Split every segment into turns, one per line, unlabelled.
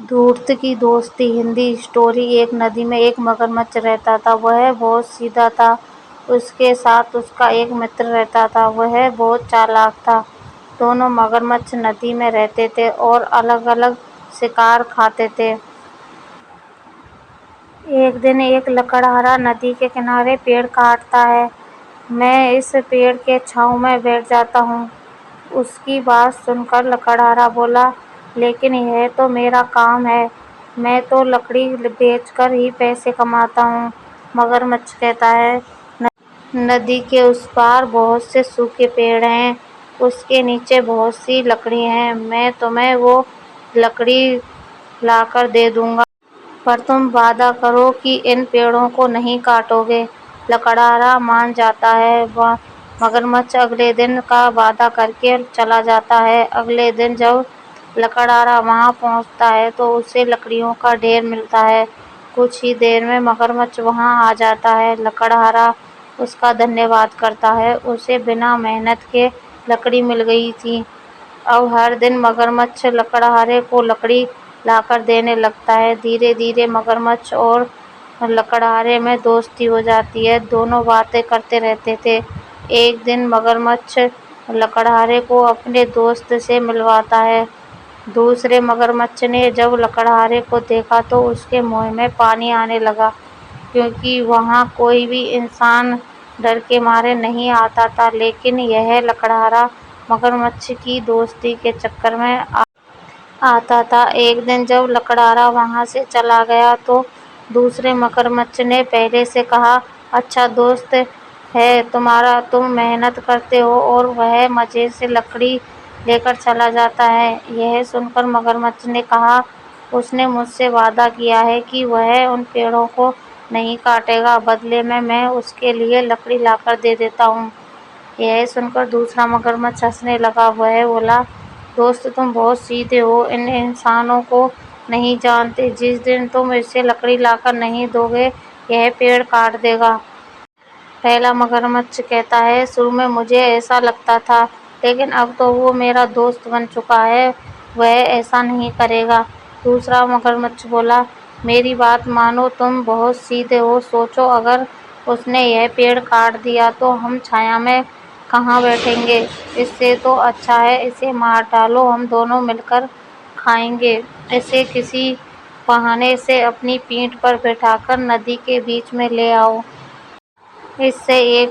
دھورت کی دوستی ہندی اسٹوری۔ ایک ندی میں ایک مگرمچھ رہتا تھا۔ وہ بہت سیدھا تھا۔ اس کے ساتھ اس کا ایک متر رہتا تھا۔ وہ بہت چالاک تھا۔ دونوں مگرمچھ ندی میں رہتے تھے اور الگ الگ شکار کھاتے تھے۔ ایک دن ایک لکڑہارا ندی کے کنارے پیڑ کاٹتا ہے۔ میں اس پیڑ کی چھاؤں میں بیٹھ جاتا ہوں۔ اس کی بات سن کر لکڑہارا بولا، لیکن یہ تو میرا کام ہے، میں تو لکڑی بیچ کر ہی پیسے کماتا ہوں۔ مگرمچھ کہتا ہے، ندی کے اس پار بہت سے سوکھے پیڑ ہیں، اس کے نیچے بہت سی لکڑی ہے، میں تمہیں وہ لکڑی لا کر دے دوں گا، پر تم وعدہ کرو کہ ان پیڑوں کو نہیں کاٹو گے۔ لکڑہارا مان جاتا ہے۔ مگرمچھ اگلے دن کا وعدہ کر کے چلا جاتا ہے۔ اگلے دن جب لکڑہارا وہاں پہنچتا ہے تو اسے لکڑیوں کا ڈھیر ملتا ہے۔ کچھ ہی دیر میں مگرمچھ وہاں آ جاتا ہے۔ لکڑہارا اس کا دھنیہ واد کرتا ہے، اسے بنا محنت کے لکڑی مل گئی تھی۔ اب ہر دن مگرمچھ لکڑہارے کو لکڑی لا کر دینے لگتا ہے۔ دھیرے دھیرے مگرمچھ اور لکڑہارے میں دوستی ہو جاتی ہے۔ دونوں باتیں کرتے رہتے تھے۔ ایک دن مگرمچھ لکڑہارے کو اپنے دوست سے ملواتا ہے۔ دوسرے مگرمچھ نے جب لکڑہارے کو دیکھا تو اس کے منہ میں پانی آنے لگا، کیونکہ وہاں کوئی بھی انسان ڈر کے مارے نہیں آتا تھا، لیکن یہ لکڑہارا مگرمچھ کی دوستی کے چکر میں آتا تھا۔ ایک دن جب لکڑہارا وہاں سے چلا گیا تو دوسرے مگرمچھ نے پہلے سے کہا، اچھا دوست ہے تمہارا، تم محنت کرتے ہو اور وہ مزے سے لکڑی لے کر چلا جاتا ہے۔ یہ سن کر مگرمچھ نے کہا، اس نے مجھ سے وعدہ کیا ہے کہ وہ ان پیڑوں کو نہیں کاٹے گا، بدلے میں اس کے لیے لکڑی لا کر دے دیتا ہوں۔ یہ سن کر دوسرا مگرمچھ ہنسنے لگا۔ وہ بولا، دوست تم بہت سیدھے ہو، ان انسانوں کو نہیں جانتے، جس دن تم اسے لکڑی لا کر نہیں دو گے یہ پیڑ کاٹ دے گا۔ پہلا مگرمچھ کہتا ہے، شروع میں مجھے ایسا لگتا تھا، لیکن اب تو وہ میرا دوست بن چکا ہے، وہ ایسا نہیں کرے گا۔ دوسرا مگرمچھ بولا، میری بات مانو، تم بہت سیدھے ہو، سوچو اگر اس نے یہ پیڑ کاٹ دیا تو ہم چھایا میں کہاں بیٹھیں گے؟ اس سے تو اچھا ہے اسے مار ڈالو، ہم دونوں مل کر کھائیں گے۔ اسے کسی بہانے سے اپنی پیٹھ پر بٹھا کر ندی کے بیچ میں لے آؤ۔ اس سے ایک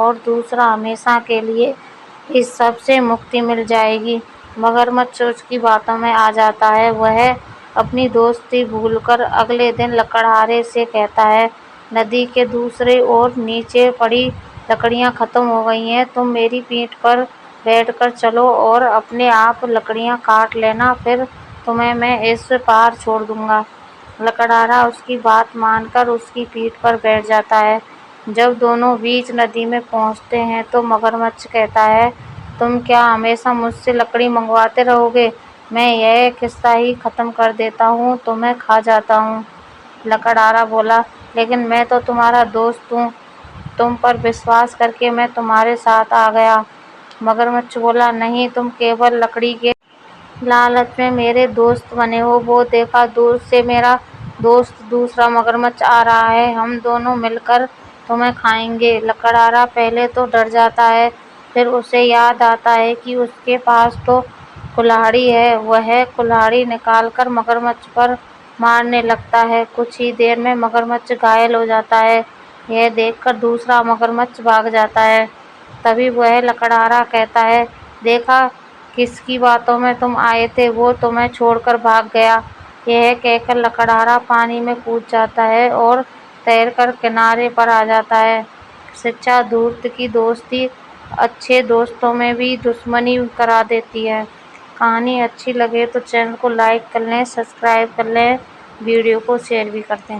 اور دوسرا ہمیشہ کے لیے اس سب سے مکتی مل جائے گی۔ مگرمچھ اس کی باتوں میں آ جاتا ہے۔ وہ اپنی دوستی بھول کر اگلے دن لکڑہارے سے کہتا ہے، ندی کے دوسری اور نیچے پڑی لکڑیاں ختم ہو گئی ہیں، تم میری پیٹھ پر بیٹھ کر چلو اور اپنے آپ لکڑیاں کاٹ لینا، پھر تمہیں میں اس پار چھوڑ دوں گا۔ لکڑہارا اس کی بات مان کر اس کی پیٹھ پر بیٹھ جاتا ہے۔ جب دونوں بیچ ندی میں پہنچتے ہیں تو مگرمچھ کہتا ہے، تم کیا ہمیشہ مجھ سے لکڑی منگواتے رہو گے؟ میں یہ قصہ ہی ختم کر دیتا ہوں، تمہیں کھا جاتا ہوں۔ لکڑہارا بولا، لیکن میں تو تمہارا دوست ہوں، تم پر وشواس کر کے میں تمہارے ساتھ آ گیا۔ مگرمچھ بولا، نہیں، تم کیول لکڑی کے لالچ میں میرے دوست بنے ہو۔ وہ دیکھا، دور سے میرا دوست دوسرا مگرمچھ آ رہا ہے، ہم دونوں مل کر تمہیں کھائیں گے۔ لکڑہارا پہلے تو ڈر جاتا ہے، پھر اسے یاد آتا ہے کہ اس کے پاس تو کلہاڑی ہے۔ وہ کلہاڑی نکال کر مگرمچھ پر مارنے لگتا ہے۔ کچھ ہی دیر میں مگرمچھ گھائل ہو جاتا ہے۔ یہ دیکھ کر دوسرا مگرمچھ بھاگ جاتا ہے۔ تبھی وہ لکڑہارا کہتا ہے، دیکھا کس کی باتوں میں تم آئے تھے، وہ تمہیں چھوڑ کر بھاگ گیا۔ یہ کہہ کر لکڑہارا پانی میں کود جاتا ہے اور تیر کر کنارے پر آ جاتا ہے۔ سچا دھورت کی دوستی اچھے دوستوں میں بھی دشمنی کرا دیتی ہے۔ کہانی اچھی لگے تو چینل کو لائک کر لیں، سبسکرائب کر لیں، ویڈیو کو شیئر بھی کر دیں۔